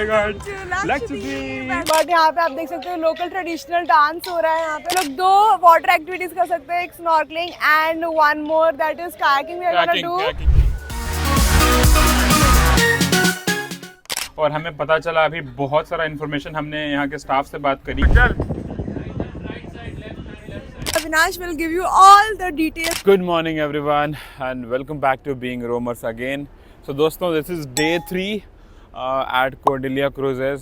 My God, Lakshadweep. But यहाँ पे आप देख सकते हो लोकल ट्रेडिशनल डांस हो रहा है। यहाँ पे लोग 2 वाटर एक्टिविटीज कर सकते हैं, एक snorkelling and one more that is kayaking we are gonna do. और हमें पता चला अभी बहुत सारा इन्फॉर्मेशन, हमने यहाँ के स्टाफ से बात करी। Avinash will give you all the details. Good morning everyone and welcome back to Being Roamers again. So दोस्तों, this is day 3 at Cordelia Cruises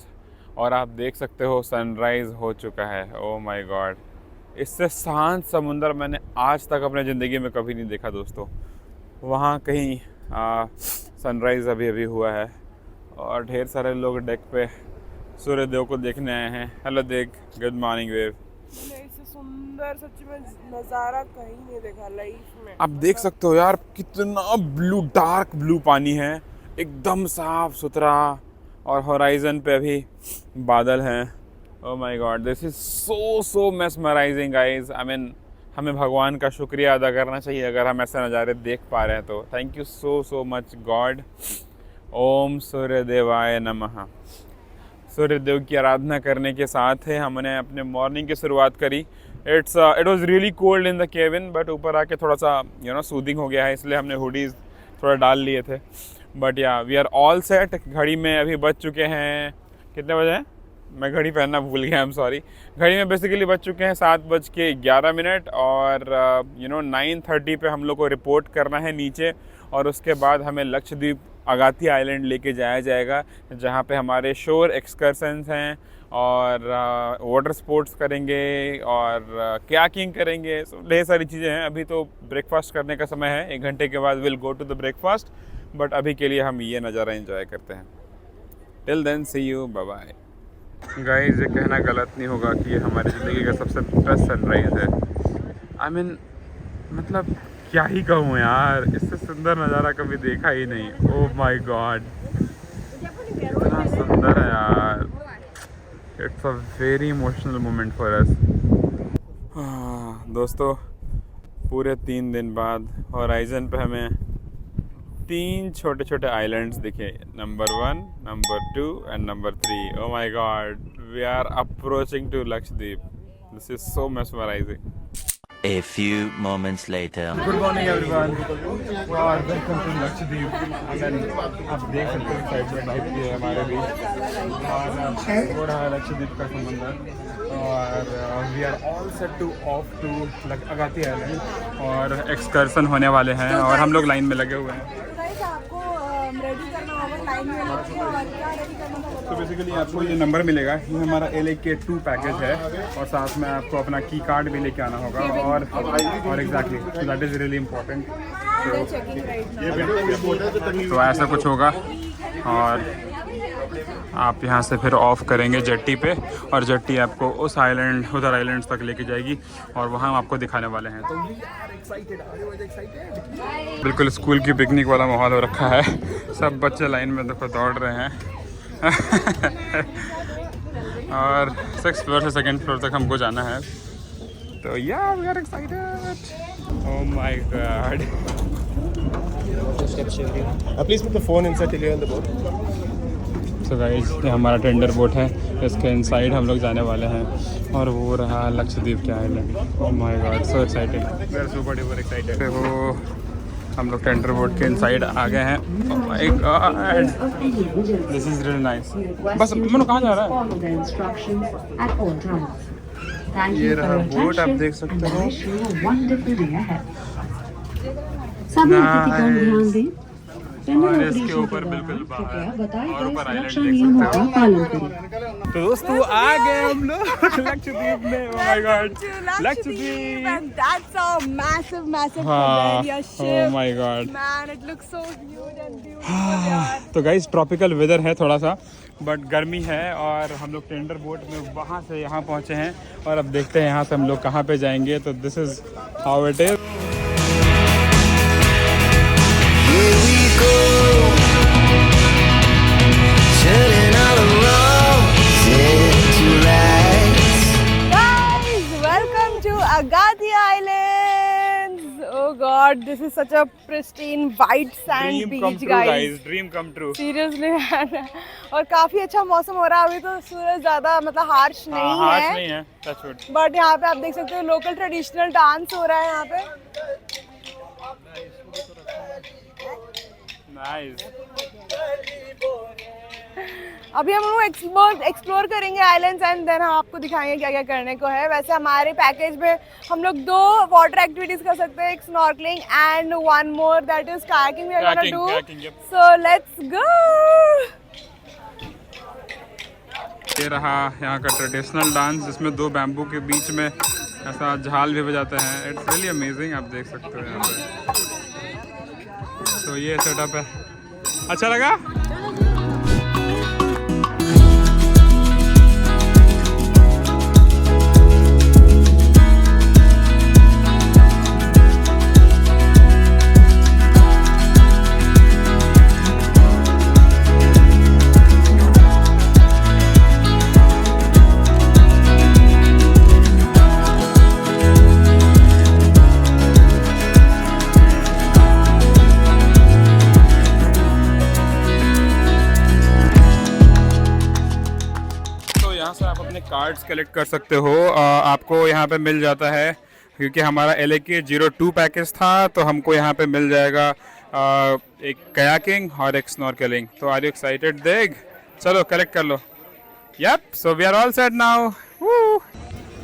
और आप देख सकते हो सनराइज़ हो चुका है। ओह माय गॉड, इससे शांत समुंदर मैंने आज तक अपने ज़िंदगी में कभी नहीं देखा दोस्तों। वहाँ कहीं सनराइज़ अभी अभी हुआ है और ढेर सारे लोग डेक पे सूर्यदेव को देखने आए हैं। हेलो देख, गुड मॉर्निंग वेव। सुंदर सच में नज़ारा कहीं नहीं देखा लाइफ में। आप देख सकते हो यार, कितना ब्लू, डार्क ब्लू पानी है, एकदम साफ सुथरा, और होराइजन पे अभी बादल हैं। Oh my God, this is so mesmerising guys. I mean, हमें भगवान का शुक्रिया अदा करना चाहिए अगर हम ऐसे नज़ारे देख पा रहे हैं तो। Thank you so much God. ओम सूर्यदेवाय नमः। सूर्यदेव की आराधना करने के साथ है हमने अपने मॉर्निंग की शुरुआत करी। It was really cold in the cabin, but ऊपर आके थोड़ा सा सूदिंग हो गया है, इसलिए हमने हुडीज़ थोड़ा डाल लिए थे। बट या वी आर ऑल सेट। घड़ी में अभी बज चुके हैं, कितने बजे हैं? मैं घड़ी पहनना भूल गया, आई एम सॉरी। घड़ी में बेसिकली बज चुके हैं 7:11 और 9:30 पे हम लोग को रिपोर्ट करना है नीचे, और उसके बाद हमें लक्षद्वीप अगाथी आइलैंड लेके जाया जाएगा, जहाँ पे हमारे शोर एक्सकर्सन्स हैं और वाटर स्पोर्ट्स करेंगे और कयाकिंग करेंगे। ढेर सारी चीज़ें हैं। अभी तो ब्रेकफास्ट करने का समय है, 1 घंटे के बाद will go to the breakfast, but अभी के लिए हम ये नज़ारा एंजॉय करते हैं। Till then see you, bye bye. Guys, ये कहना गलत नहीं होगा कि ये हमारी ज़िंदगी का सबसे बेस्ट सनराइज़ है। आई मीन, मतलब क्या ही कहूँ यार, इससे सुंदर नज़ारा कभी देखा ही नहीं। ओह माय गॉड, इतना सुंदर है यार। It's a very emotional moment for us. दोस्तों, पूरे 3 दिन बाद होराइजन पे हमें 3 छोटे छोटे आइलैंड्स दिखे, number 1, number 2 and number 3। Oh my God, we are approaching to Lakshadweep. This is so mesmerising. A few moments later. Good morning everyone. Welcome to Lakshadweep. आप देख सकते हैं साइड में लाइट की है हमारे बीच, हो रहा है लक्षद्वीप का समंदर, और we are all set to off to Agatti island, और एक्सकर्सन होने वाले हैं और हम लोग लाइन में लगे हुए हैं। रेडी करना होगा, लाइन में लगे और क्या रेडी करना होगा। तो बेसिकली आपको ये नंबर मिलेगा, ये हमारा LAK2 पैकेज है, और साथ में आपको अपना की कार्ड भी लेके आना होगा, और exactly that is really important. तो ऐसा कुछ होगा, और आप यहाँ से फिर ऑफ करेंगे जेट्टी पे, और जेट्टी आपको उस आइलैंड, उधर आइलैंड्स तक लेके जाएगी, और वहाँ हम आपको दिखाने वाले हैं। तो बिल्कुल स्कूल की पिकनिक वाला माहौल हो रखा है। सब बच्चे लाइन में देखो दौड़ रहे हैं और 6th फ्लोर से 2nd फ्लोर तक हमको जाना है। तो yeah we are excited. Oh my God. Please put the phone inside till you're on the boat. So guys, ये हमारा टेंडर बोट है, इसके इनसाइड हम लोग जाने वाले हैं, और वो रहा लक्षद्वीप के island. Oh my God, so excited, we are super duper excited. वो हम लोग टेंडर बोट के इनसाइड आ गए हैं। Oh my God, this is really nice. बस मनु कहाँ जा रहा है? ये रहा बोट, आप देख सकते हो। और इसके ऊपर बिल्कुल बाहर और ऊपर आइलैंड देख सकते हो। तो दोस्तों, आ गए हम लोग लक्षद्वीप में। ओह my God, Lakshadweep, and that's a massive हाँ, ship. Oh my God Man, it looks so huge and beautiful यार। तो गाइस, ट्रॉपिकल वेदर है थोड़ा सा, बट गर्मी है, और हम लोग टेंडर बोट में वहाँ से यहाँ पहुँचे हैं, और अब देखते हैं यहाँ से हम लोग कहाँ पे जाएंगे। तो this is how it is. Guys, welcome to Agathia Islands. Oh God, God, this is such a pristine white sand dream come beach, true guys. Guys, dream come true. Seriously और काफी अच्छा मौसम हो रहा है अभी, तो सूरज ज्यादा मतलब हार्श नहीं हार्श है, नहीं है, टच वुड। बट यहाँ पे आप देख सकते हो लोकल ट्रेडिशनल डांस हो रहा है यहाँ पे। नाइस। अभी हम लोग एक्सप्लोर करेंगे आइलैंड्स एंड देन हम आपको दिखाएंगे क्या क्या करने को है। वैसे हमारे पैकेज में हम लोग 2 वाटर एक्टिविटीज कर सकते हैं, एक snorkelling and one more that is kayaking we are gonna Kayaking, do. yep. So let's go. ये रहा यहाँ का ट्रेडिशनल डांस, जिसमें 2 बैम्बू के बीच में ऐसा झाल भी बजाते हैं। इट्स रियली अमेजिंग, आप देख सकते हो यहाँ पे। तो ये सेटअप है, अच्छा लगा। कार्ड्स कलेक्ट कर सकते हो, आपको यहाँ पे मिल जाता है, क्योंकि हमारा LAK 02 पैकेज था, तो हमको यहाँ पे मिल जाएगा एक कयाकिंग और एक स्नॉर्कलिंग। तो आर यू एक्साइटेड? देख, चलो कलेक्ट कर लो। Yup, so we are all set now.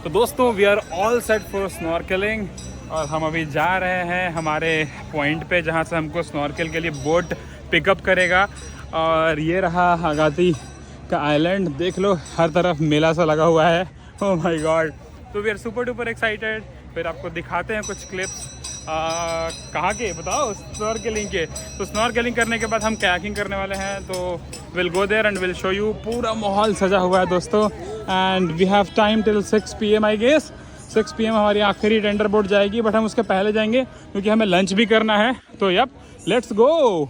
तो दोस्तों, we are all set for snorkeling और हम अभी जा रहे हैं हमारे पॉइंट पे, जहाँ से हमको स्नॉर्कल के लिए बोट पिकअप करेगा। और ये रहा अगाती का आइलैंड, देख लो हर तरफ मेला सा लगा हुआ है। ओह माय गॉड, तो we are super duper excited. फिर आपको दिखाते हैं कुछ क्लिप्स। कहाँ के बताओ? स्नॉर्कलिंग के। तो स्नॉर्कलिंग करने के बाद हम कयाकिंग करने वाले हैं, तो will go there and will show you. पूरा माहौल सजा हुआ है दोस्तों, and we have time till 6 PM I guess. 6 PM हमारी आखिरी टेंडर बोट जाएगी, बट हम उसके पहले जाएंगे क्योंकि हमें लंच भी करना है। तो यप, लेट्स गो।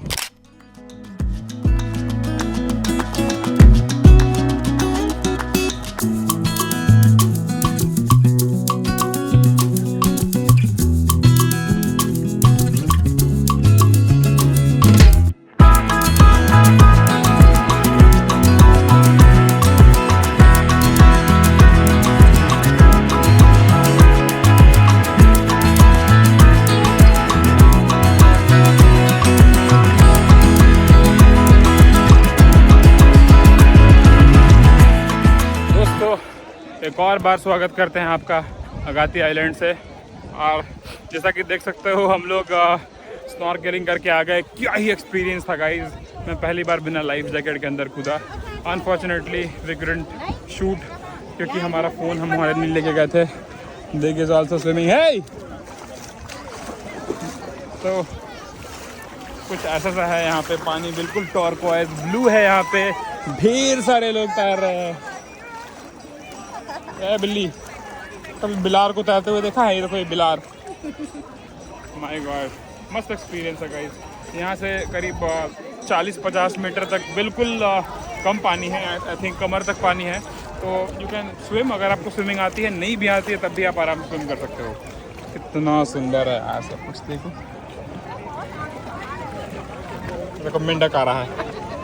एक और बार स्वागत करते हैं आपका अगाती आइलैंड से। और जैसा कि देख सकते हो, हम लोग स्नॉर्कलिंग करके आ गए। क्या ही एक्सपीरियंस था गाइस, मैं पहली बार बिना लाइफ जैकेट के अंदर कूदा। अनफॉर्चुनेटली वी कुडंट शूट, क्योंकि हमारा फ़ोन हम हमारे नहीं लेके गए थे। दिग इज ऑल्सो स्विमिंग है। तो कुछ ऐसा सा है यहाँ पे, पानी बिल्कुल टर्कोइज ब्लू है। यहाँ पे ढेर सारे लोग तैर रहे हैं। ए बिल्ली, कभी बिलार को तैरते हुए देखा है? ये देखो, ये बिलार। माय गॉड, मस्त एक्सपीरियंस है गाइस। यहाँ से करीब 40-50 मीटर तक बिल्कुल कम पानी है। आई थिंक कमर तक पानी है, तो यू कैन स्विम। अगर आपको स्विमिंग आती है, नहीं भी आती है, तब भी आप आराम से स्विम कर सकते हो। कितना सुंदर है यार सब कुछ। देखो मेंढक आ रहा है,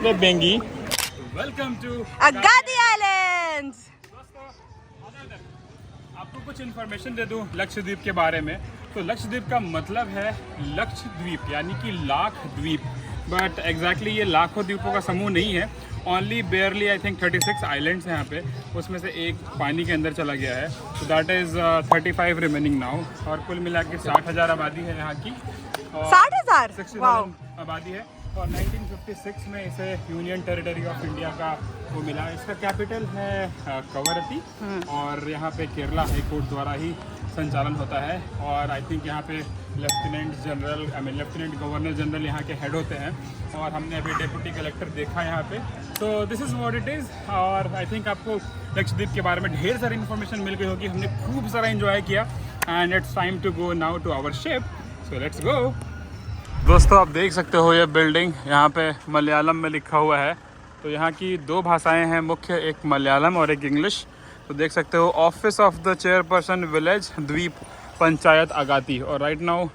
ये बेंगी। Welcome to Agatti islands. आपको कुछ इन्फॉर्मेशन दे दूं लक्षद्वीप के बारे में। तो लक्षद्वीप का मतलब है लक्षद्वीप, यानी कि लाख द्वीप। बट एग्जैक्टली ये लाखों द्वीपों का समूह नहीं है। ओनली बेयरली आई थिंक 36 आइलैंड्स हैं यहाँ पे, उसमें से एक पानी के अंदर चला गया है। तो दैट इज़ 35 रिमेनिंग नाउ। और कुल मिला के 60,000 आबादी है यहाँ की। 60,000 आबादी है। और 1956 में इसे यूनियन टेरिटरी ऑफ इंडिया का वो मिला। इसका कैपिटल है कवरत्ती, और यहाँ पे केरला हाई कोर्ट द्वारा ही संचालन होता है। और आई थिंक यहाँ पे लेफ्टिनेंट गवर्नर जनरल यहाँ के हेड होते हैं। और हमने अभी डेप्यूटी कलेक्टर देखा यहाँ पे। तो this is what it is. और आई थिंक आपको लक्षद्वीप के बारे में ढेर सारी इन्फॉर्मेशन मिल गई होगी। हमने खूब सारा एंजॉय किया, and it's time to go now to our ship. So let's go. दोस्तों, आप देख सकते हो ये बिल्डिंग, यहाँ पे मलयालम में लिखा हुआ है। तो यहाँ की 2 भाषाएं हैं मुख्य, एक मलयालम और एक इंग्लिश। तो देख सकते हो, office of the chairperson village द्वीप पंचायत अगाती। और राइट नाउ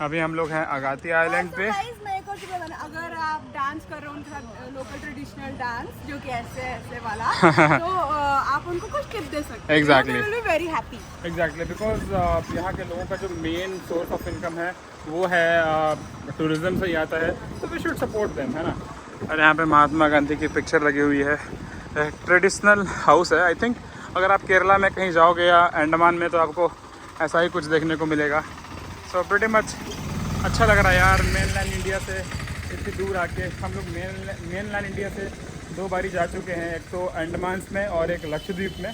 अभी हम लोग हैं अगाती आइलैंड पे। मैं एक और चीज़ बताना, अगर आप डांस कर रहे हो उनके साथ लोकल ट्रेडिशनल डांस जो कि ऐसे ऐसे वाला तो आप उनको कुछ टिप दे सकते हैं। Exactly. They will be very happy. Exactly, because यहाँ के लोगों का जो मेन सोर्स ऑफ इनकम है वो है टूरिज्म से ही आता है, तो वी शुड सपोर्ट देम, है ना। और यहाँ पे महात्मा गांधी की पिक्चर लगी हुई है। ट्रेडिशनल हाउस है आई थिंक। अगर आप केरला में कहीं जाओगे या अंडमान में तो आपको ऐसा ही कुछ देखने को मिलेगा। सो प्रीटी मच अच्छा लग रहा है यार, मेनलैंड इंडिया से इतनी दूर आके। हम लोग मेनलैंड इंडिया से 2 बारी जा चुके हैं, एक तो अंडमान में और एक लक्षद्वीप में।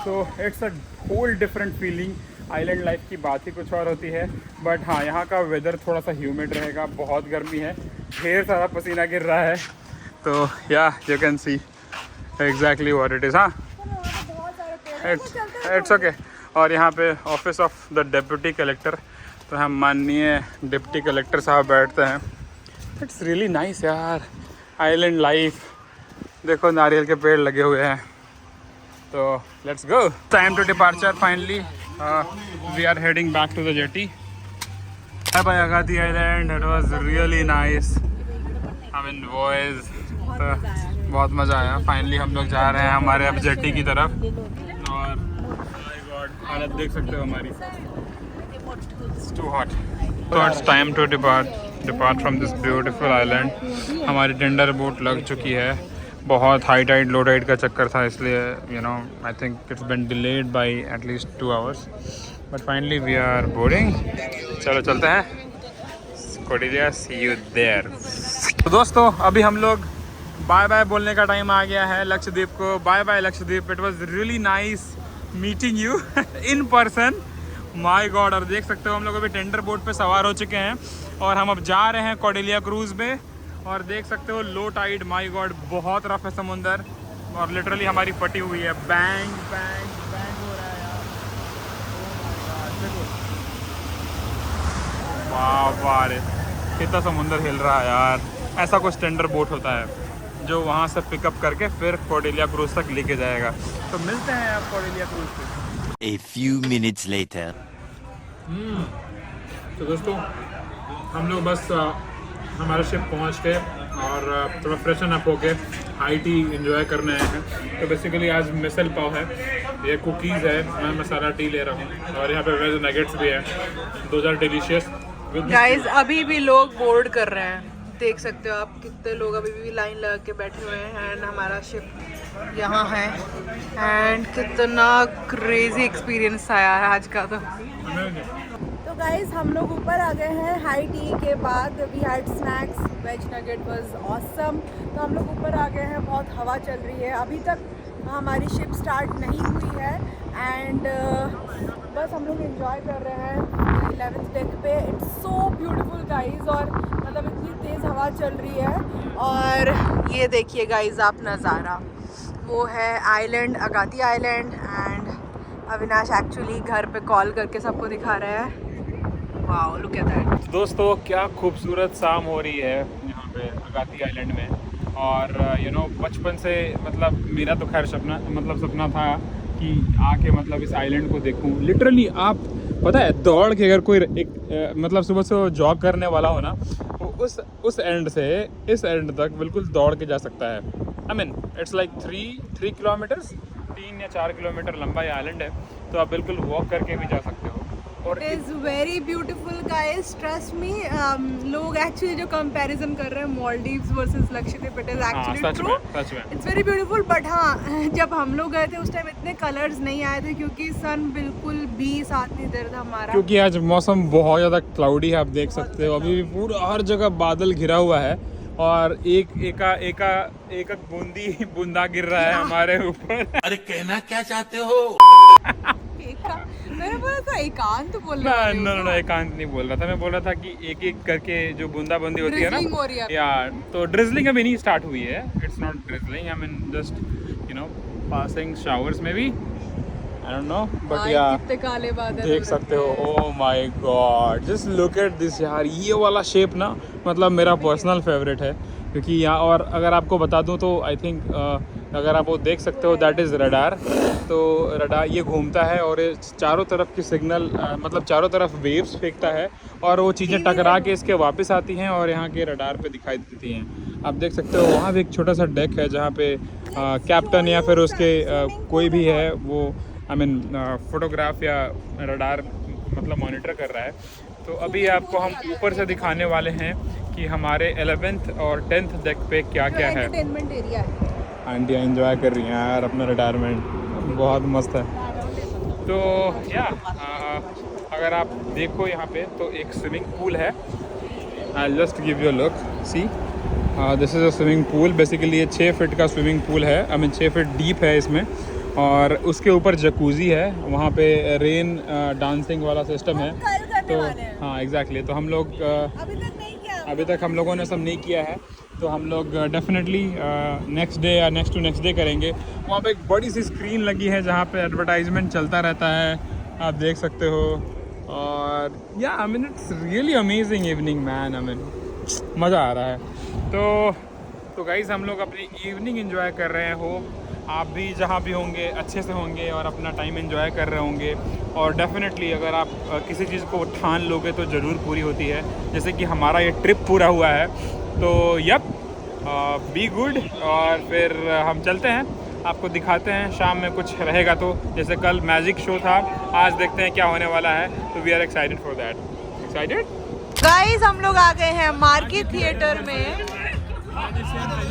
तो it's a whole different feeling. Island life की बात ही कुछ और होती है। बट हाँ, यहाँ का वेदर थोड़ा सा ह्यूमिड रहेगा, बहुत गर्मी है, ढेर सारा पसीना गिर रहा है। तो yeah you can see exactly what it is. हाँ, इट्स ओके। और यहाँ पे office of the deputy collector, तो हम माननीय डिप्टी कलेक्टर साहब बैठते हैं। इट्स रियली नाइस यार, आइलैंड लाइफ। देखो नारियल के पेड़ लगे हुए हैं। तो let's go, time to departure finally. We are heading back to the jetty. Bye bye Agatti island, it was really nice. I mean boys, तो बहुत मज़ा आया। फाइनली हम लोग जा रहे हैं हमारे अब जेटी की तरफ। और माय गॉड, हालत देख सकते हो हमारी, इट्स टू हॉट। तो it's time to depart from this beautiful island. हमारी टेंडर बोट लग चुकी है। बहुत हाई टाइड लो टाइड का चक्कर था, इसलिए you know I think it's been delayed by at least 2 hours, but finally we are boarding. चलो चलते हैं कोडिलिया, सी यू देयर। तो दोस्तों अभी हम लोग बाय बाय बोलने का टाइम आ गया है लक्षद्वीप को। Bye bye Lakshadweep, it was really nice meeting you in person, my God. और देख सकते हो हम लोग अभी टेंडर बोट पे सवार हो चुके हैं और हम अब जा रहे हैं कोडिलिया क्रूज़ पे। और देख सकते हो लो टाइड, माय गॉड, बहुत रफ है समुंदर और लिटरली हमारी फटी हुई है। बैंग बैंग बैंग हो रहा है यार। देखो, वाह वाह रे, कितना समुंदर हिल रहा है यार। ऐसा कुछ टेंडर बोट होता है जो वहाँ से पिकअप करके फिर कोडिलिया क्रूज़ तक लेके जाएगा। तो मिलते हैं आप कोडिलिया क्रूज़ पे। A few minutes later. तो दोस्तों हम लोग बस हमारे शिप पहुंच गए और थोड़ा फ्रेशन अप होके हाई टी एंजॉय करने आए हैं। तो बेसिकली आज मिसल पाव है, ये कुकीज़ है, मैं मसाला टी ले रहा हूँ और यहाँ पे वेज नगेट्स भी है। Those are delicious. गाइस अभी भी लोग बोर्ड कर रहे हैं, देख सकते हो आप कितने लोग अभी भी लाइन लगा के बैठे हुए हैं। एंड हमारा शिप यहाँ है एंड कितना क्रेजी एक्सपीरियंस आया है आज का। तो गाइस हम लोग ऊपर आ गए हैं हाई टी के बाद। We had snacks, veg nugget was awesome. तो हम लोग ऊपर आ गए हैं, बहुत हवा चल रही है। अभी तक हमारी शिप स्टार्ट नहीं हुई है एंड बस हम लोग एंजॉय कर रहे हैं 11th डेक पे। इट्स सो ब्यूटीफुल गाइस, और मतलब इतनी तेज़ हवा चल रही है। और ये देखिए गाइस आप नज़ारा, वो है island, Agatti island. And Avinash actually घर पे कॉल करके सबको दिखा रहे हैं। Wow, look at that. दोस्तों क्या खूबसूरत शाम हो रही है यहाँ पे अगाती आइलैंड में। और यू नो बचपन से मतलब मेरा तो खैर सपना था कि आके मतलब इस आइलैंड को देखूं। लिटरली आप पता है, दौड़ के अगर कोई मतलब सुबह से जॉग करने वाला हो ना, वो उस एंड से इस एंड तक बिल्कुल दौड़ के जा सकता है। I mean it's like 3 kilometres, 3 या 4 किलोमीटर लंबा ये आइलैंड है, तो आप बिल्कुल वॉक करके भी जा सकते हो। और it is very beautiful guys, trust me. लोग एक्चुअली जो कंपैरिजन कर रहे हैं Maldives versus Lakshadweep, it is actually true, सच में इट्स वेरी ब्यूटीफुल। बट हाँ, जब हम लोग गए थे उस टाइम इतने कलर्स नहीं आए थे क्योंकि सन बिल्कुल भी साथ नहीं दे रहा था हमारा। क्योंकि आज मौसम बहुत ज़्यादा क्लाउडी है, आप देख सकते हो। अभी भी पूरा हर जगह बादल घिरा हुआ है और एक बूंदा गिर रहा है हमारे ऊपर। अरे कहना क्या चाहते हो? मैंने बोला था एकांत बोलने नो, एकांत नहीं बोल रहा था। मैं बोल रहा था कि एक एक करके जो बूंदाबंदी होती है Drizzling हो रही ना है। यार, तो ड्रिजलिंग अभी नहीं स्टार्ट हुई है। It's not drizzling, I mean just you know passing showers में भी, आई डोंट नो, बट या कितने काले बादल देख सकते हो। Oh my God, just look at this यार। ये वाला शेप ना मतलब मेरा पर्सनल फेवरेट है। क्योंकि यहाँ, और अगर आपको बता दूँ तो आई थिंक अगर आप वो देख सकते हो, दैट इज़ रडार। तो रडार ये घूमता है और ये चारों तरफ की सिग्नल मतलब चारों तरफ वेव्स फेंकता है और वो चीज़ें टकरा के इसके वापस आती हैं और यहाँ के रडार पे दिखाई देती हैं। आप देख सकते हो वहाँ भी एक छोटा सा डेक है जहाँ पे कैप्टन या फिर उसके कोई भी है वो आई मीन फोटोग्राफ या रडार मतलब मॉनिटर कर रहा है। तो अभी आपको हम ऊपर से दिखाने वाले हैं कि हमारे 11th और 10th डेक पे क्या क्या है। एंटरटेनमेंट एरिया है। आंटियाँ एंजॉय कर रही हैं यार अपना रिटायरमेंट, बहुत मस्त है। तो या अगर आप देखो यहाँ पे तो एक स्विमिंग पूल है। I just give you a look, see this is a swimming pool. Basically ये 6 फीट का स्विमिंग पूल है, आई मीन 6 फीट डीप है इसमें, और उसके ऊपर जकूज़ी है। वहाँ पे रेन डांसिंग वाला सिस्टम है। तो हाँ एग्जैक्टली, तो हम लोग अभी तक हम लोगों ने सब नहीं किया है, तो हम लोग डेफिनेटली नेक्स्ट डे या नेक्स्ट टू नेक्स्ट डे करेंगे। वहाँ पे एक बड़ी सी स्क्रीन लगी है जहाँ पे एडवर्टाइजमेंट चलता रहता है, आप देख सकते हो। और या I mean it's really amazing evening man, I mean मज़ा आ रहा है। तो गाइज़ हम लोग अपनी इवनिंग एंजॉय कर रहे हो, आप भी जहाँ भी होंगे अच्छे से होंगे और अपना टाइम एंजॉय कर रहे होंगे। और डेफिनेटली अगर आप किसी चीज़ को ठान लोगे तो ज़रूर पूरी होती है, जैसे कि हमारा ये ट्रिप पूरा हुआ है। तो यप, बी गुड, और फिर हम चलते हैं, आपको दिखाते हैं शाम में कुछ रहेगा तो। जैसे कल मैजिक शो था, आज देखते हैं क्या होने वाला है। तो we are excited for that. Excited guys, हम लोग आ गए हैं मार्केट थिएटर में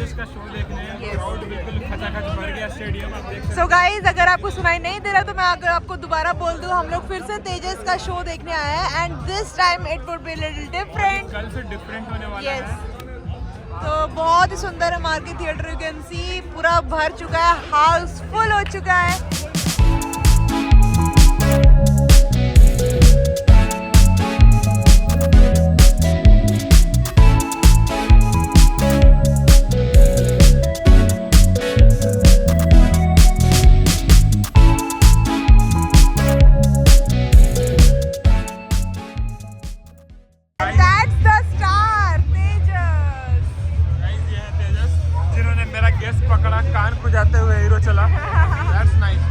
का शो देखने। क्राउड बिल्कुल खचाखच भर गया स्टेडियम, आप देख सकते हैं। सो गाइस, अगर आपको सुनाई नहीं दे रहा तो मैं अगर आपको दोबारा बोल दूं, हम लोग फिर से तेजस का शो देखने आए हैं and this time it would be little different. कल से डिफरेंट होने वाला यस, है। तो बहुत ही सुंदर है मार्केट थिएटर। यू कैन सी पूरा भर चुका है, हाउसफुल हो चुका है। That's the star, Tejas. Guys ये है तेजस, जिन्होंने मेरा गेस पकड़ा, कान खुजाते हुए हीरो चला। That's nice.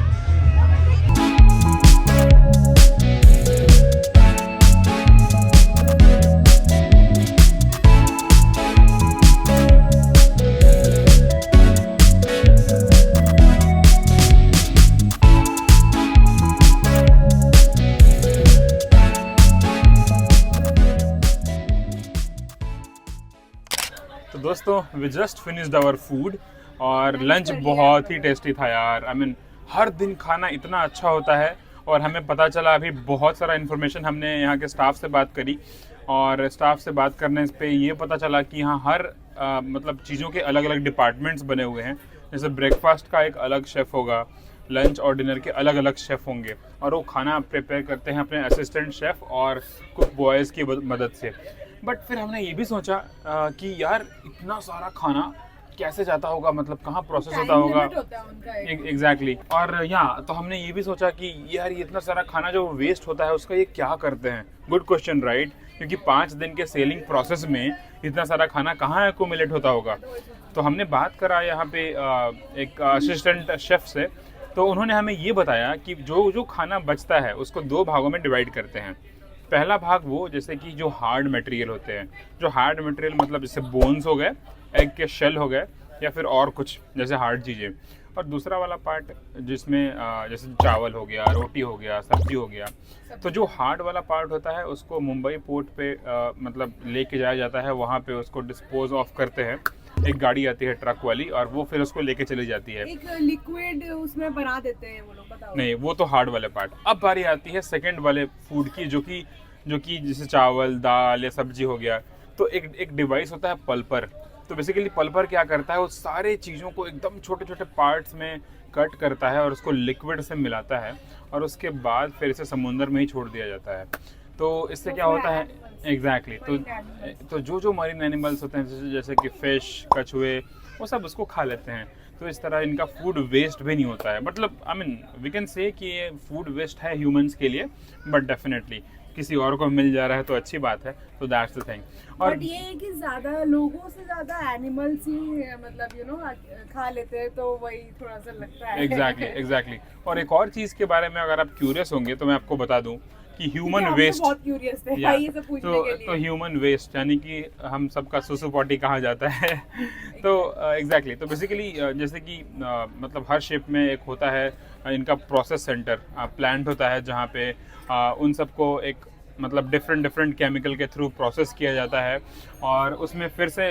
तो दोस्तों we just finished our food और लंच बहुत ही टेस्टी था यार। आई मीन हर दिन खाना इतना अच्छा होता है, और हमें पता चला अभी बहुत सारा इन्फॉर्मेशन हमने यहाँ के स्टाफ से बात करी, और स्टाफ से बात करने पे ये पता चला कि यहाँ हर मतलब चीज़ों के अलग अलग डिपार्टमेंट्स बने हुए हैं। जैसे ब्रेकफास्ट का एक अलग शेफ़ होगा, लंच और डिनर के अलग अलग शेफ़ होंगे, और वो खाना प्रिपेयर करते हैं अपने असिस्टेंट शेफ़ और कुक बॉयज़ की मदद से। बट फिर हमने ये भी सोचा कि यार इतना सारा खाना कैसे जाता होगा, मतलब कहाँ प्रोसेस होता होगा। एग्जैक्टली। और यहाँ तो हमने ये भी सोचा कि यार ये इतना सारा खाना जो वेस्ट होता है उसका ये क्या करते हैं। Good question, right? क्योंकि 5 दिन के सेलिंग प्रोसेस में इतना सारा खाना कहाँ एक्यूमुलेट होता होगा। तो हमने बात करा यहाँ पे एक असिस्टेंट शेफ से, तो उन्होंने हमें ये बताया कि जो खाना बचता है उसको 2 भागों में डिवाइड करते हैं। पहला भाग वो जैसे कि जो हार्ड मटेरियल होते हैं, जो हार्ड मटेरियल मतलब जैसे बोन्स हो गए, एग के शेल हो गए, या फिर और कुछ जैसे हार्ड चीज़ें। और दूसरा वाला पार्ट जिसमें जैसे चावल हो गया, रोटी हो गया, सब्जी हो गया। तो जो हार्ड वाला पार्ट होता है उसको मुंबई पोर्ट पे मतलब लेके जाया जाता है, वहाँ पे उसको डिस्पोज ऑफ करते हैं। एक गाड़ी आती है ट्रक वाली, और वो फिर उसको लेके चली जाती है। एक लिक्विड उसमें बना देते हैं वो लोग, बताओ। नहीं, वो तो हार्ड वाले पार्ट। अब बारी आती है सेकंड वाले फूड की, जो कि जैसे चावल, दाल या सब्जी हो गया। तो एक डिवाइस होता है पल्पर। तो बेसिकली पल्पर क्या करता है, वो सारे चीज़ों को एकदम छोटे छोटे पार्ट्स में कट करता है और उसको लिक्विड से मिलाता है, और उसके बाद फिर इसे समुंदर में ही छोड़ दिया जाता है। तो इससे क्या होता है एग्जैक्टली तो जो मरीन एनिमल्स होते हैं जैसे कि फ़िश, कछुए, वो सब उसको खा लेते हैं। तो इस तरह इनका फूड वेस्ट भी नहीं होता है। मतलब I mean we can say कि ये फूड वेस्ट है ह्यूमंस के लिए, बट डेफिनेटली किसी और को मिल जा रहा है तो अच्छी बात है, तो दैट्स द थिंग। और बट ये है कि ज्यादा लोगों से ज्यादा एनिमल्स ही मतलब यू नो खा लेते हैं, तो वही थोड़ा सा लगता है। एग्जैक्टली। और एक और चीज़ के बारे में अगर आप क्यूरियस होंगे तो मैं आपको बता दूं कि ह्यूमन हम तो वेस्ट, बहुत क्यूरियस थे ये सब पूछने के तो लिए। ह्यूमन वेस्ट यानी कि हम सबका सुसु पॉटी कहा जाता है तो एग्जैक्टली तो बेसिकली जैसे कि मतलब हर शिप में एक होता है इनका प्रोसेस सेंटर प्लांट होता है, जहाँ पे उन सबको एक मतलब डिफरेंट केमिकल के थ्रू प्रोसेस किया जाता है, और उसमें फिर से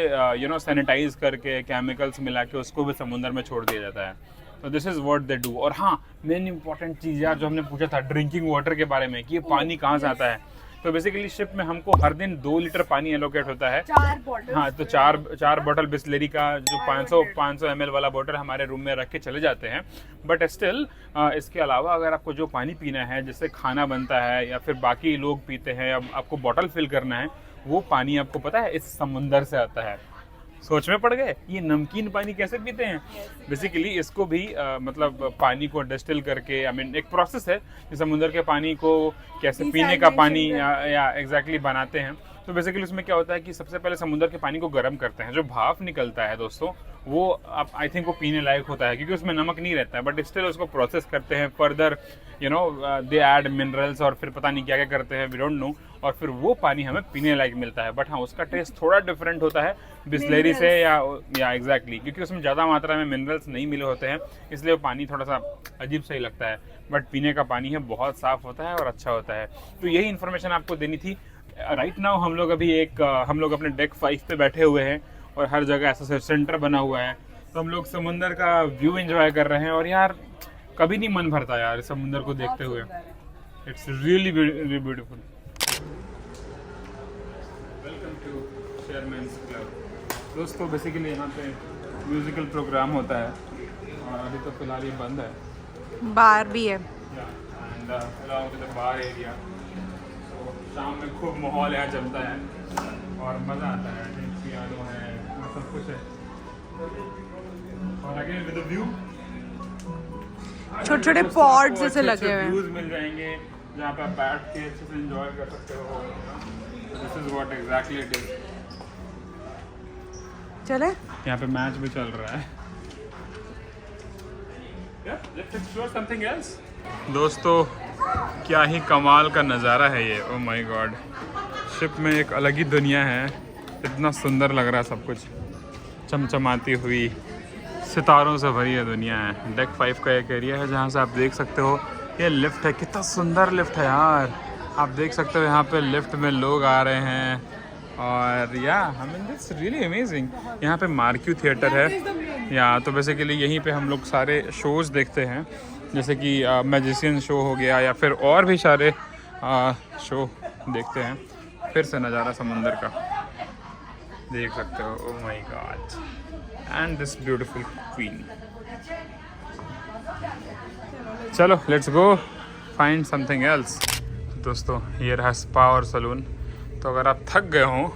सैनिटाइज करके केमिकल्स मिला के उसको भी समुद्र में छोड़ दिया जाता है। तो this is what they do. और हाँ, मेन इंपॉर्टेंट चीज़ यार जो हमने पूछा था ड्रिंकिंग वाटर के बारे में कि ये पानी कहाँ से आता है, तो बेसिकली शिप में हमको हर दिन 2 लीटर पानी एलोकेट होता है। 4 बॉटल। हाँ, तो चार बोतल बिस्लेरी का जो 500 ml वाला बोतल हमारे रूम में रख के चले जाते हैं। बट स्टिल इसके अलावा अगर आपको जो पानी पीना है, जैसे खाना बनता है या फिर बाकी लोग पीते हैं, या आपको बॉटल फिल करना है, वो पानी आपको पता है इस समुंदर से आता है। सोच में पड़ गए ये नमकीन पानी कैसे पीते हैं। बेसिकली इसको भी मतलब पानी को डिस्टिल करके एक प्रोसेस है कि समुद्र के पानी को कैसे पीने का पानी या एग्जैक्टली बनाते हैं। तो बेसिकली उसमें क्या होता है कि सबसे पहले समुद्र के पानी को गर्म करते हैं, जो भाप निकलता है दोस्तों वो आप आई थिंक वो पीने लायक होता है क्योंकि उसमें नमक नहीं रहता है, बट स्टिल उसको प्रोसेस करते हैं फर्दर दे ऐड मिनरल्स और फिर पता नहीं क्या क्या करते हैं, वी डोंट नो, और फिर वो पानी हमें पीने लायक मिलता है। बट हाँ, उसका टेस्ट थोड़ा डिफरेंट होता है बिस्लेरी से या एग्जैक्टली क्योंकि उसमें ज़्यादा मात्रा में मिनरल्स नहीं मिले होते हैं, इसलिए वो पानी थोड़ा सा अजीब सा ही लगता है। बट पीने का पानी है बहुत साफ़ होता है और अच्छा होता है। तो यही इन्फॉर्मेशन आपको देनी थी। राइट नाउ हम लोग अभी हम लोग अपने डेक 5 पे बैठे हुए हैं और हर जगह ऐसा सेंटर बना हुआ है, तो हम लोग समुंदर का व्यू एंजॉय कर रहे हैं। और यार कभी नहीं मन भरता यार समुंदर को देखते हुए, it's really beautiful. Welcome to शेयरमैन्स क्लब। दोस्तों बेसिकली यहाँ पे म्यूजिकल प्रोग्राम होता है और अभी तो फिलहाल ये बंद है। बार भी है एंड बार एरिया, तो शाम में खूब माहौल यहाँ चलता है और मज़ा आता है, पियानो है, सब कुछ है। और अगेन विद द व्यू, छोटे-छोटे पॉट्स जैसे लगे हुए हैं, व्यूज मिल जाएंगे जहाँ पे आप बैठ के अच्छे से एंजॉय कर सकते हो। This is what exactly it is. चले यहाँ पे मैच भी चल रहा है। Let's explore something else. दोस्तों क्या ही कमाल का नज़ारा है ये, ओह माय गॉड। शिप में एक अलग ही दुनिया है, इतना सुंदर लग रहा है सब कुछ, चमचमाती हुई सितारों से भरी है दुनिया है। डेक 5 का एक एरिया है जहाँ से आप देख सकते हो ये लिफ्ट है, कितना सुंदर लिफ्ट है यार। आप देख सकते हो यहाँ पे लिफ्ट में लोग आ रहे हैं और या दिट्स रियली अमेजिंग। यहाँ पे मार्क्यू थिएटर है या तो बेसिकली यहीं पे हम लोग सारे शोज़ देखते हैं, जैसे कि मैजिशियन शो हो गया या फिर और भी सारे शो देखते हैं। फिर से नज़ारा समुंदर का देख सकते हो, oh my God, and this beautiful queen. चलो let's go find something else. दोस्तों ये रहा स्पा और सलून। तो अगर आप थक गए हों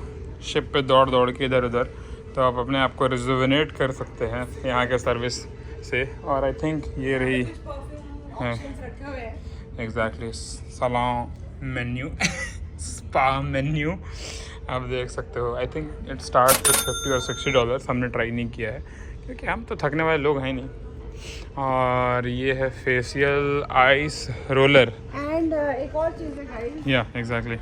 शिप पे दौड़ दौड़ के इधर उधर, तो आप अपने आप को रिजुविनेट कर सकते हैं यहाँ के सर्विस से। और आई थिंक ये रही है exactly salon menu spa menu आप देख सकते हो। I think it start with $50 और $60। हमने ट्राई नहीं किया है क्योंकि हम तो थकने वाले लोग हैं नहीं। और ये है फेशियल आइस रोलर एंड एक और चीज़ है गाइस, या एग्जैक्टली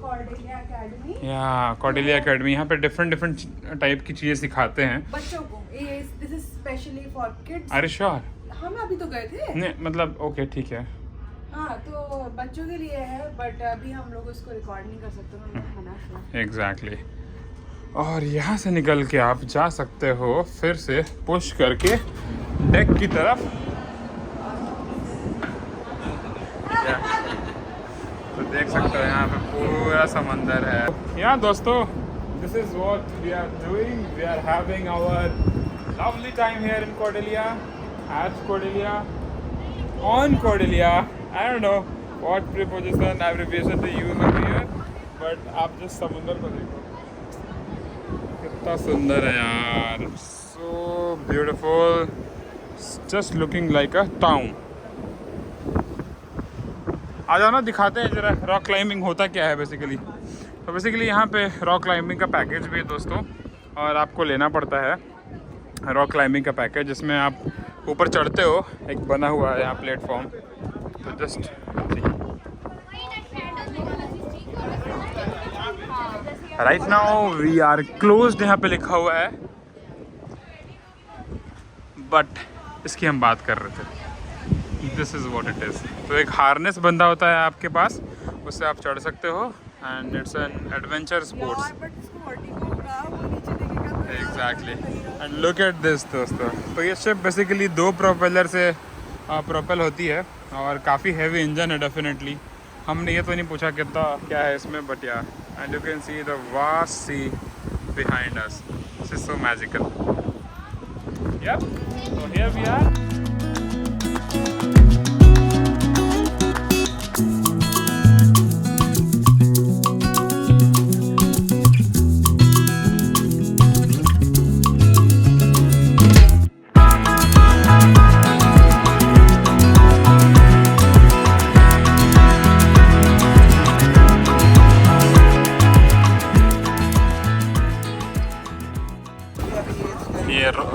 कॉर्डेलिया एकेडमी। या कॉर्डेलिया एकेडमी, यहाँ पे डिफरेंट टाइप की चीज़ें सिखाते हैं बच्चों को, this is specially for kids. अरे श्योर, हम अभी तो गए थे। नहीं मतलब ओके ठीक है। हाँ तो बच्चों के लिए है, बट अभी हम लोग उसको रिकॉर्ड नहीं कर सकते, उन्होंने मना किया। एग्जैक्टली। और यहाँ से निकल के आप जा सकते हो फिर से पुश करके डेक की तरफ। तो देख सकते हो यहाँ पे पूरा समंदर है। यहाँ दोस्तों this is what we are doing, we are having our lovely time here in Cordelia, at Cordelia, on Cordelia. I don't know what preposition abbreviation they use over here, but आप जिस समुंदर को देखो कितना सुंदर है यार, so beautiful, just looking like a town. आ जाओ ना, दिखाते हैं जरा रॉक क्लाइंबिंग होता क्या है बेसिकली। तो बेसिकली यहाँ पे रॉक क्लाइंबिंग का पैकेज भी है दोस्तों, और आपको लेना पड़ता है रॉक क्लाइंबिंग का पैकेज, जिसमें आप ऊपर चढ़ते हो, एक बना हुआ है यहाँ प्लेटफॉर्म। तो just right now we are closed, यहाँ पे लिखा हुआ है, बट इसकी हम बात कर रहे थे। This is what it is. तो एक हार्नेस बंधा होता है आपके पास, उससे आप चढ़ सकते हो, and it's an adventure sports. Exactly, and look at this दोस्तों। तो ये शिप बेसिकली 2 प्रोपेलर से प्रोपेल होती है, और काफ़ी हैवी इंजन है डेफिनेटली। हमने ये तो नहीं पूछा कितना क्या है इसमें, बट या and you can see the vast see behind us. This is so magical. Yep, so here we are.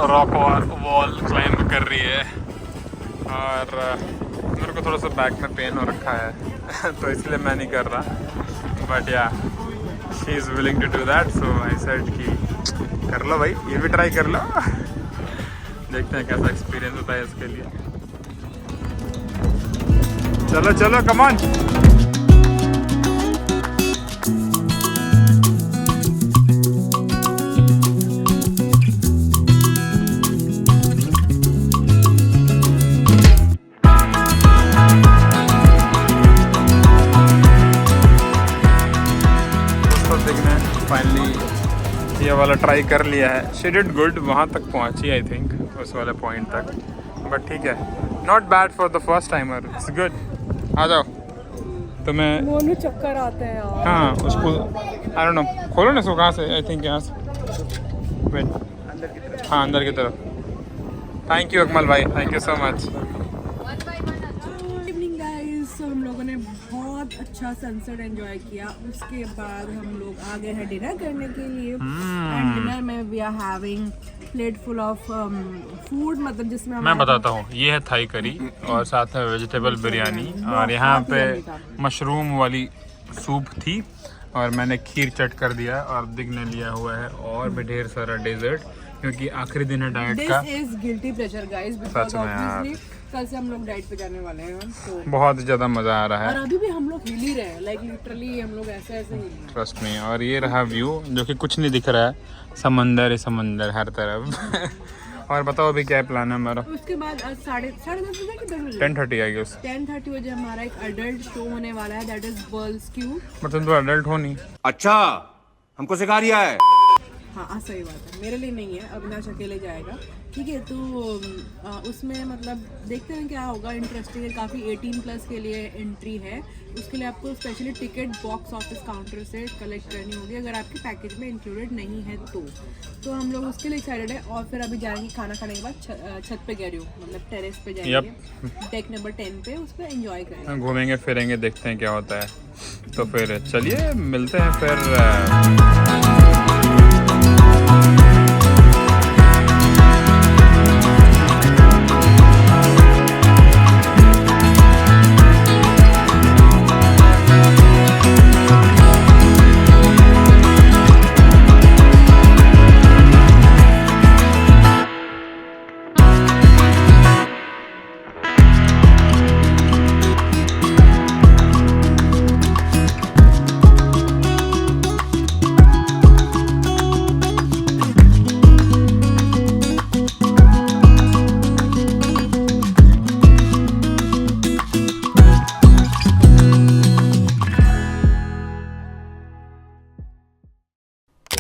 Rock wall climb कर रही है, और मेरे को थोड़ा सा बैक में पेन हो रखा है तो इसलिए मैं नहीं कर रहा, but yeah she is willing to do that, so I said कि कर लो भाई, ये भी ट्राई कर लो देखते हैं कैसा एक्सपीरियंस होता है इसके लिए। चलो चलो कम ऑन। फाइनली ये वाला ट्राई कर लिया है। शी डिड गुड, वहाँ तक पहुँची आई थिंक, उस वाले पॉइंट तक, बट ठीक है, not bad for the first timer, it's good. आ जाओ। तो मैं मोनू चक्कर आते हैं यार। हाँ उसको आई डोंट नो, खोलो ना इसको कहाँ से, आई थिंक यहाँ से, वेट, हाँ अंदर की तरफ। थैंक यू अकमल भाई, thank you so much. Evening guys, हम लोगों ने बहुत अच्छा सनसेट एंजॉय किया। उसके बाद हम लोग आ गए हैं डिनर करने के लिए, एंड डिनर में we are having plate full of food, मतलब जिसमें मैं बताता हूँ, ये है थाई करी और साथ में वेजिटेबल बिरयानी, और यहाँ पे मशरूम वाली सूप थी, और मैंने खीर चट कर दिया, और दिग ने लिया हुआ है और भी ढेर सारा डेजर्ट, क्योंकि आखिरी दिन है डाइट का। This is guilty pleasure guys, because obviously कल से हम लोग डाइट पे जाने वाले हैं, तो बहुत ज़्यादा मज़ा आ रहा और है, अभी भी हम लोग हिल ही रहे हैं, लाइक लिटरली हम लोग ऐसे ऐसे हिल रहे हैं। ट्रस्ट में। और ये रहा व्यू, जो कि कुछ नहीं दिख रहा है, समंदर ही समंदर हर तरफ। और बताओ अभी क्या प्लान है हमारा? उसके बाद 10:30 बजे कि 10 बजे 10:30 आई गेस, 10:30 बजे हमारा एक अडल्ट शो होने वाला है, that is girls Q. But तुम तो अडल्ट हो नहीं। अच्छा, हमको सिखा रिया है। हाँ सही बात है, मेरे लिए नहीं है, अविनाश अकेले जाएगा, ठीक है। तो उसमें मतलब देखते हैं क्या होगा, इंटरेस्टिंग है काफ़ी। 18+ के लिए एंट्री है, उसके लिए आपको specially ticket box office counter से कलेक्ट करनी होगी, अगर आपके पैकेज में इंक्लूडेड नहीं है तो हम लोग उसके लिए एक्साइटेड है। और फिर अभी जाएंगे खाना खाने के बाद छत पे कह रही हूँ, मतलब टेरेस पे जाएंगे, डेक नंबर 10 पे, उस पर एंजॉय करेंगे, घूमेंगे फिरेंगे, देखते हैं क्या होता है। तो फिर चलिए मिलते हैं फिर।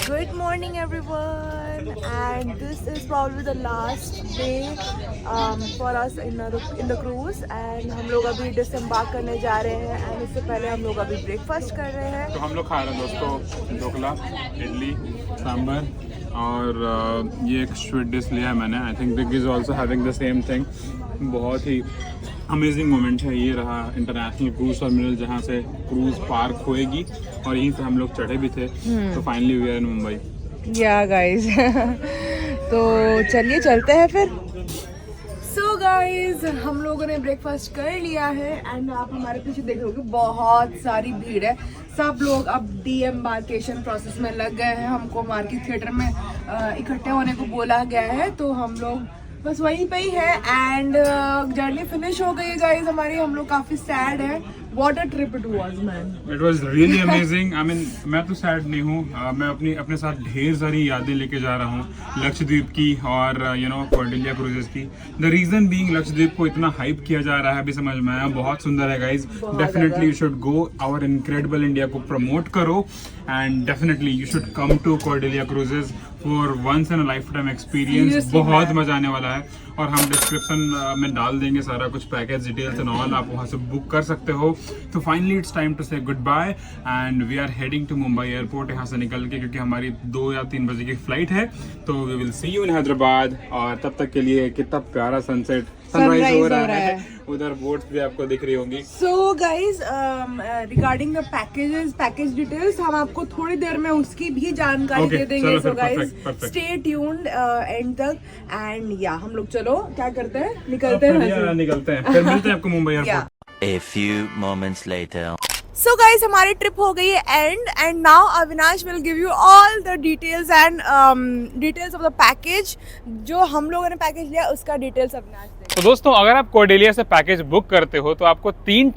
Good morning everyone, and this is probably the last day for us in the cruise, and हम लोग अभी डिसम्बार्क करने जा रहे हैं, एंड उससे पहले हम लोग अभी ब्रेकफास्ट कर रहे हैं। तो हम लोग खा रहे हैं दोस्तों ढोकला, इडली, सांभर, और ये एक स्वीट डिश लिया है मैंने। आई थिंक दिग is also having the same thing. बहुत ही अमेजिंग मोमेंट है। ये रहा इंटरनेशनल क्रूज टर्मिनल जहाँ से क्रूज पार्क होएगी और यहीं से हम लोग चढ़े भी थे। तो finally we are in Mumbai. Yeah guys तो चलिए चलते हैं फिर। सो गाइस हम लोगों ने ब्रेकफास्ट कर लिया है एंड आप हमारे पीछे देख रहे होगे बहुत सारी भीड़ है। सब लोग अब डीएम्बार्केशन प्रोसेस में लग गए हैं। हमको मार्केट थिएटर में इकट्ठे होने को बोला गया है, तो हम लोग बस वहीं पे ही है एंड जर्नी फिनिश हो गई है गाइस हमारी। हम लोग काफ़ी सैड है। What a trip it was, man. It was really amazing. I mean, मैं तो सैड नहीं हूँ। मैं अपने साथ ढेर सारी यादें लेके जा रहा हूँ लक्षद्वीप की और कॉर्डेलिया क्रूजेस की। द रीजन बीइंग लक्षद्वीप को इतना हाइप किया जा रहा है अभी समझ में आया। बहुत सुंदर है guys. Definitely you should go. Our incredible India को प्रमोट करो and definitely you should come to Cordelia cruises for once in a life time experience. बहुत मजा आने वाला है और हम डिस्क्रिप्शन में डाल देंगे सारा कुछ, पैकेज डिटेल्स एंड ऑल। आप वहाँ से बुक कर सकते हो। तो finally it's time to say goodbye and we are heading to Mumbai airport यहाँ से निकल के, क्योंकि हमारी 2 या 3 बजे की फ्लाइट है। तो we will see you in Hyderabad. और तब तक के लिए कितना प्यारा सनराइज हो रहा है। उधर बोट्स भी आपको दिख रही होंगी। So guys regarding the package details हम आपको थोड़ी देर में उसकी भी जानकारी दे देंगे। So guys stay tuned and तक एंड या हम लोग चलो क्या करते हैं, निकलते हैं फिर मिलते हैं आपको Mumbai airport. A few moments later. So guys हमारी ट्रिप हो गई है and now Avinash will give you all the details and details of the package. जो हम लोगों ने पैकेज लिया उसका डिटेल्स अविनाश देगा। तो दोस्तों अगर आप कॉर्डेलिया से पैकेज बुक करते हो तो आपको 3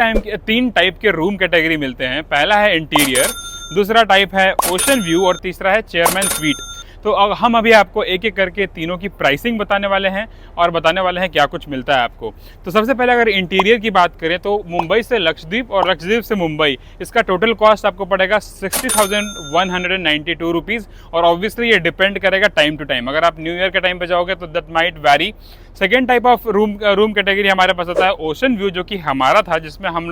टाइप के रूम कैटेगरी मिलते हैं। पहला है इंटीरियर, दूसरा टाइप है ओशन व्यू और तीसरा है चेयरमैन स्वीट। तो अब हम अभी आपको एक एक करके तीनों की प्राइसिंग बताने वाले हैं और बताने वाले हैं क्या कुछ मिलता है आपको। तो सबसे पहले अगर इंटीरियर की बात करें तो मुंबई से लक्षद्वीप और लक्षद्वीप से मुंबई, इसका टोटल कॉस्ट आपको पड़ेगा 60,192 रुपीज़। और ऑब्वियसली ये डिपेंड करेगा टाइम टू टाइम। अगर आप न्यू ईयर के टाइम पे जाओगे तो that might vary. Second type of room category हमारे पास आता है ओशन व्यू, जो कि हमारा था जिसमें हम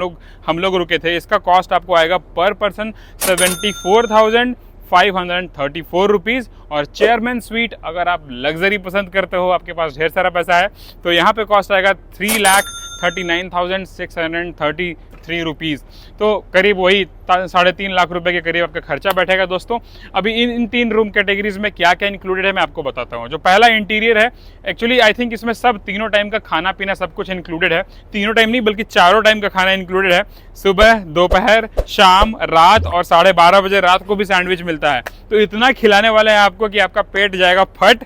लोग रुके थे। इसका कॉस्ट आपको आएगा पर पर्सन 74,534 रुपीज़। और चेयरमैन स्वीट अगर आप लग्जरी पसंद करते हो, आपके पास ढेर सारा पैसा है, तो यहाँ पे कॉस्ट आएगा 3,39,633 रुपीज़। तो करीब वही 3.5 लाख रुपए के करीब आपका खर्चा बैठेगा दोस्तों। अभी इन 3 रूम कैटेगरीज में क्या क्या इंक्लूडेड है मैं आपको बताता हूँ। जो पहला इंटीरियर है, एक्चुअली आई थिंक इसमें सब तीनों टाइम का खाना पीना सब कुछ इंक्लूडेड है। तीनों टाइम नहीं बल्कि चारों टाइम का खाना इंक्लूडेड है। सुबह, दोपहर, शाम, रात और 12:30 बजे रात को भी सैंडविच मिलता है। तो इतना खिलाने वाले हैं आपको कि आपका पेट जाएगा फट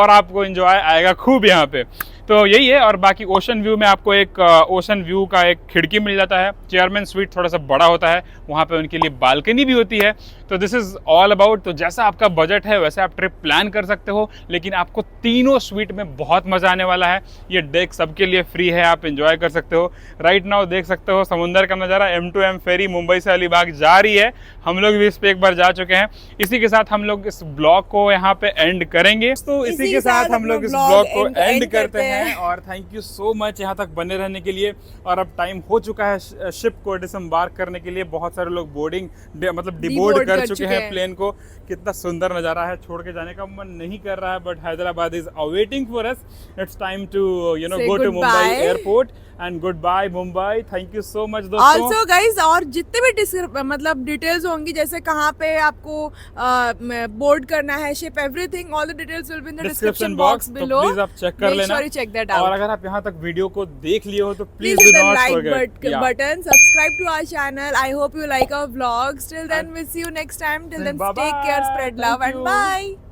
और आपको एंजॉय आएगा खूब यहाँ पे। तो यही है। और बाकी ओशन व्यू में आपको एक ओशन व्यू का एक खिड़की मिल जाता है। चेयरमैन स्वीट थोड़ा सा बड़ा होता है, वहाँ पे उनके लिए बालकनी भी होती है। तो दिस इज़ ऑल अबाउट। तो जैसा आपका बजट है वैसे आप ट्रिप प्लान कर सकते हो, लेकिन आपको तीनों स्वीट में बहुत मज़ा आने वाला है। ये डेक सबके लिए फ्री है, आप एंजॉय कर सकते हो। राइट नाउ देख सकते हो समुंदर का नज़ारा। M2M फेरी मुंबई से अलीबाग जा रही है। हम लोग भी इस पे एक बार जा चुके हैं। इसी के साथ हम लोग इस ब्लॉग को यहाँ पे एंड करेंगे। तो इसी के साथ हम लोग इस ब्लॉग को एंड करते हैं। और थैंक यू सो मच यहाँ तक बने रहने के लिए। और अब टाइम हो चुका है शिप को डिसम्बार्क करने के लिए। बहुत सारे लोग डिबोर्ड कर चुके हैं प्लेन को। कितना सुंदर नज़ारा है, छोड़ के जाने का मन नहीं कर रहा है, but Hyderabad is awaiting for us. It's time to go to Mumbai airport and goodbye Mumbai. Thank you so much दोस्तों। ऑल्सो गाइज और जितने भी डिटेल्स होंगी, जैसे कहाँ पे आपको बोर्ड करना है ship, everything, all the details will be in the description box below. Please आप चेक कर लेना। Check that out. और अगर आप यहाँ तक वीडियो को देख लिए हो तो please hit do the not like forget button, subscribe to our channel. I hope you like our vlogs. Till then, we'll see you next time. Till then, Bye-bye. take care, spread love, Thank and you. bye.